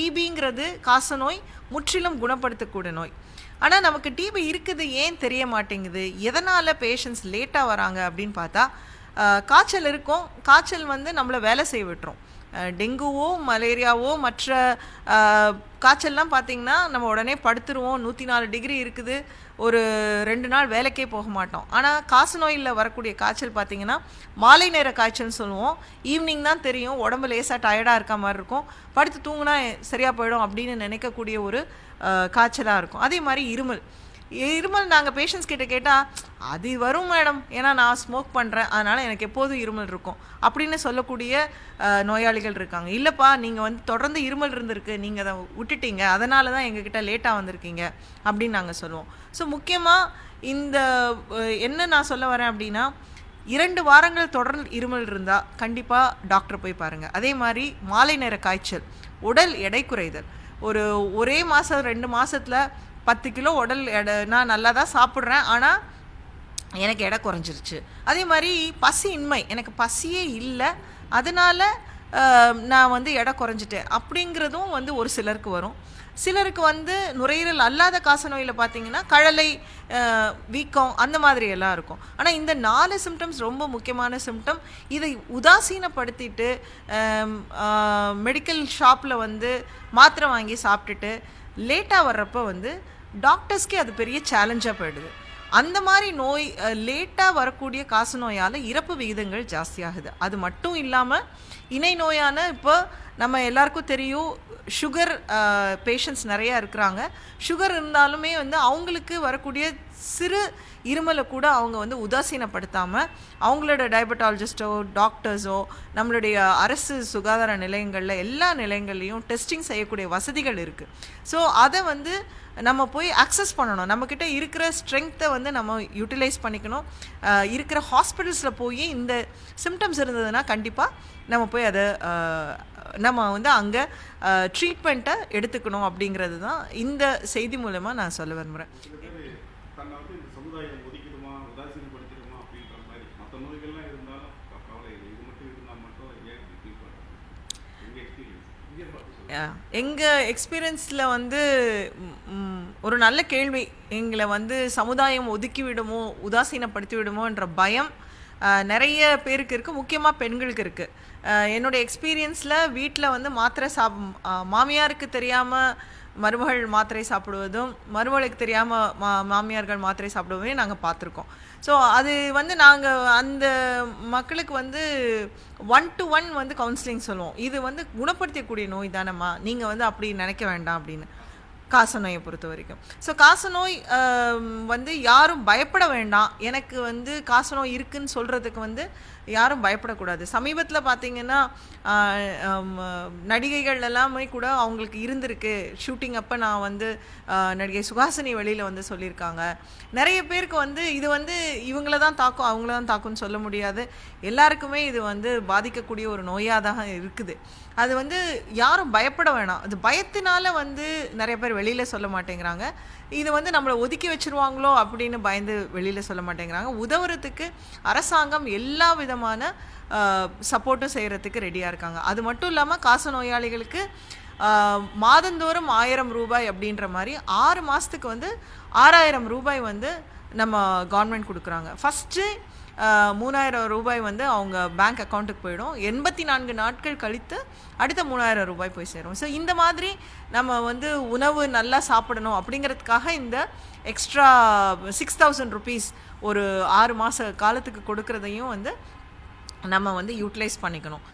டிபிங்கிறது காசநோய் முற்றிலும் குணப்படுத்தக்கூடிய நோய். ஆனால் நமக்கு டிபி இருக்குது ஏன் தெரிய மாட்டேங்குது, எதனால் பேஷண்ட்ஸ் லேட்டாக வராங்க அப்படின்னு பார்த்தா, காய்ச்சல் இருக்கும், காய்ச்சல் வந்து நம்மளை வேலை செய்ய விட்டுரும். டெங்குவோ மலேரியாவோ மற்ற காய்ச்சல்லாம் பார்த்திங்கன்னா நம்ம உடனே படுத்துருவோம், 104 டிகிரி இருக்குது, ஒரு 2 நாள் வேலைக்கே போக மாட்டோம். ஆனால் காசநோயில் வரக்கூடிய காய்ச்சல் பார்த்திங்கன்னா மாலை நேர காய்ச்சல்னு சொல்லுவோம். ஈவினிங் தான் தெரியும், உடம்பு லேசாக டயர்டாக இருக்க மாதிரி இருக்கும், படுத்து தூங்கினா சரியாக போயிடும் அப்படின்னு நினைக்கக்கூடிய ஒரு காய்ச்சலாக இருக்கும். அதே மாதிரி இருமல் நாங்கள் பேஷண்ட்ஸ் கிட்ட கேட்டால் அது வரும் மேடம், ஏன்னா நான் ஸ்மோக் பண்ணுறேன், அதனால் எனக்கு எப்போதும் இருமல் இருக்கும் அப்படின்னு சொல்லக்கூடிய நோயாளிகள் இருக்காங்க. இல்லைப்பா, நீங்கள் வந்து தொடர்ந்து இருமல் இருந்திருக்கு, நீங்கள் அதை விட்டுட்டீங்க, அதனால தான் எங்ககிட்ட லேட்டாக வந்திருக்கீங்க அப்படின்னு நாங்கள் சொல்லுவோம். ஸோ முக்கியமாக இந்த என்ன நான் சொல்ல வரேன் அப்படின்னா, 2 வாரங்கள் தொடர்ந்து இருமல் இருந்தால் கண்டிப்பாக டாக்டர் போய் பாருங்கள். அதே மாதிரி மாலை நேர காய்ச்சல், உடல் எடை குறைதல், ஒரே மாதம் 2 மாதத்தில் 10 கிலோ உடல் எடை, நான் நல்லா தான் சாப்பிட்றேன் ஆனால் எனக்கு எடை குறைஞ்சிருச்சு. அதே மாதிரி பசியின்மை, எனக்கு பசியே இல்லை அதனால் நான் வந்து எடை குறைஞ்சிட்டேன் அப்படிங்கிறதும் வந்து ஒரு சிலருக்கு வரும். சிலருக்கு வந்து நுரையீரல் அல்லாத காசநோயில் பார்த்திங்கன்னா கழலை, வீக்கம் அந்த மாதிரி எல்லாம் இருக்கும். ஆனால் இந்த 4 சிம்டம்ஸ் ரொம்ப முக்கியமான சிம்டம். இதை உதாசீனப்படுத்திட்டு மெடிக்கல் ஷாப்பில் வந்து மாத்திரை வாங்கி சாப்பிட்டுட்டு லேட்டாக வர்றப்போ வந்து டாக்டர்ஸ்க்கே அது பெரிய சேலஞ்சாக போயிடுது. அந்த மாதிரி நோய் லேட்டாக வரக்கூடிய காசநோயால் இறப்பு விகிதங்கள் ஜாஸ்தியாகுது. அது மட்டும் இல்லாமல் இணை நோயான, இப்போ நம்ம எல்லாருக்கும் தெரியும், சுகர் பேஷண்ட்ஸ் நிறையா இருக்கிறாங்க. சுகர் இருந்தாலுமே வந்து அவங்களுக்கு வரக்கூடிய சிறு இருமலை கூட அவங்க வந்து உதாசீனப்படுத்தாமல் அவங்களோட டயபெட்டாலஜிஸ்ட்டோ டாக்டர்ஸோ நம்மளுடைய அரசு சுகாதார நிலையங்களில் எல்லா நிலையங்கள்லேயும் டெஸ்டிங் செய்யக்கூடிய வசதிகள் இருக்குது. ஸோ அதை வந்து நம்ம போய் அக்சஸ் பண்ணணும். நம்மக்கிட்ட இருக்கிற ஸ்ட்ரென்த்தை வந்து நம்ம யூட்டிலைஸ் பண்ணிக்கணும். இருக்கிற ஹாஸ்பிட்டல்ஸில் போய் இந்த சிம்டம்ஸ் இருந்ததுன்னா கண்டிப்பாக நம்ம போய் அதை நம்ம வந்து அங்கே ட்ரீட்மெண்ட்டை எடுத்துக்கணும் அப்படிங்கிறது தான் இந்த செய்தி மூலமாக நான் சொல்ல விரும்புகிறேன். எங்கள் எக்ஸ்பீரியன்ஸில் வந்து ஒரு நல்ல கேள்வி. எங்களை வந்து சமுதாயம் ஒதுக்கி விடுமோ, உதாசீனப்படுத்தி விடுமோன்ற பயம் நிறைய பேருக்கு இருக்குது, முக்கியமாக பெண்களுக்கு இருக்குது. என்னோடய எக்ஸ்பீரியன்ஸில் வீட்டில் வந்து மாத்திரை மாமியாருக்கு தெரியாமல் மருமகள் மாத்திரை சாப்பிடுவதும், மருமகளுக்கு தெரியாமல் மாமியார்கள் மாத்திரை சாப்பிடுவதே நாங்கள் பார்த்துருக்கோம். ஸோ அது வந்து நாங்கள் அந்த மக்களுக்கு வந்து 1-to-1 வந்து கவுன்சிலிங் சொல்லுவோம். இது வந்து குணப்படுத்தக்கூடிய நோய் தானம்மா, நீங்கள் வந்து அப்படி நினைக்க வேண்டாம் அப்படின்னு, காசநோயை பொறுத்த வரைக்கும். ஸோ காசநோய் வந்து யாரும் பயப்பட வேண்டாம். எனக்கு வந்து காசநோய் இருக்குதுன்னு சொல்கிறதுக்கு வந்து யாரும் பயப்படக்கூடாது. சமீபத்தில் பார்த்திங்கன்னா நடிகைகள் எல்லாமே கூட அவங்களுக்கு இருந்திருக்கு. ஷூட்டிங் அப்போ நான் வந்து நடிகை சுஹாசினி வெளியில் வந்து சொல்லியிருக்காங்க. நிறைய பேருக்கு வந்து இது வந்து இவங்கள தான் தாக்கும் அவங்கள தான் தாக்கும்னு சொல்ல முடியாது. எல்லாருக்குமே இது வந்து பாதிக்கக்கூடிய ஒரு நோயாக தான் இருக்குது. அது வந்து யாரும் பயப்பட வேணாம். அது பயத்தினால வந்து நிறைய பேர் வெளியில் சொல்ல மாட்டேங்கிறாங்க. இது வந்து நம்மளை ஒதுக்கி வச்சுருவாங்களோ அப்படின்னு பயந்து வெளியில் சொல்ல மாட்டேங்கிறாங்க. உதவுறதுக்கு அரசாங்கம் எல்லா விதமான சப்போர்ட்டும் செய்கிறதுக்கு ரெடியாக இருக்காங்க. அது மட்டும் இல்லாமல் காச நோயாளிகளுக்கு மாதந்தோறும் 1000 ரூபாய் அப்படின்ற மாதிரி 6 மாதத்துக்கு வந்து 6000 ரூபாய் வந்து நம்ம கவர்மெண்ட் கொடுக்குறாங்க. ஃபஸ்ட்டு 3000 ரூபாய் வந்து அவங்க பேங்க் அக்கௌண்ட்டுக்கு போயிடும். 84 நாட்கள் கழித்து அடுத்த 3000 ரூபாய் போய் சேரும். ஸோ இந்த மாதிரி நம்ம வந்து உணவு நல்லா சாப்பிடணும் அப்படிங்கிறதுக்காக இந்த எக்ஸ்ட்ரா 6000 ருபீஸ் ஒரு 6 மாத காலத்துக்கு கொடுக்குறதையும் வந்து நம்ம வந்து யூட்டிலைஸ் பண்ணிக்கணும்.